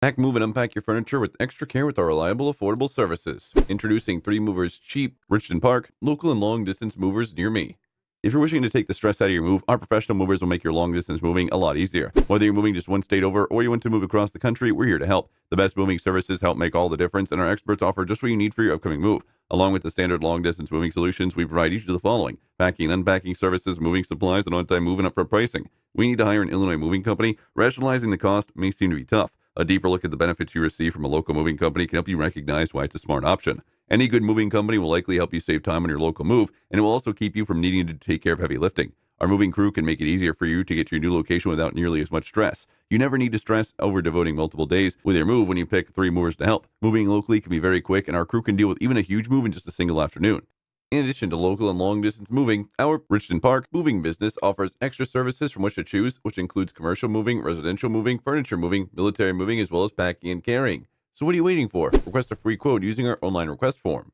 Pack, move, and unpack your furniture with extra care with our reliable, affordable services. Introducing 3 Movers Cheap, Richton Park, local and long distance movers near me. If you're wishing to take the stress out of your move, our professional movers will make your long distance moving a lot easier. Whether you're moving just one state over or you want to move across the country, we're here to help. The best moving services help make all the difference, and our experts offer just what you need for your upcoming move. Along with the standard long distance moving solutions, we provide each of the following: packing and unpacking services, moving supplies, and on time move and upfront pricing. We need to hire an Illinois moving company. Rationalizing the cost may seem to be tough. A deeper look at the benefits you receive from a local moving company can help you recognize why it's a smart option. Any good moving company will likely help you save time on your local move, and it will also keep you from needing to take care of heavy lifting. Our moving crew can make it easier for you to get to your new location without nearly as much stress. You never need to stress over devoting multiple days with your move when you pick 3 movers to help. Moving locally can be very quick, and our crew can deal with even a huge move in just a single afternoon. In addition to local and long distance moving, our Richton Park moving business offers extra services from which to choose, which includes commercial moving, residential moving, furniture moving, military moving, as well as packing and carrying. So what are you waiting for? Request a free quote using our online request form.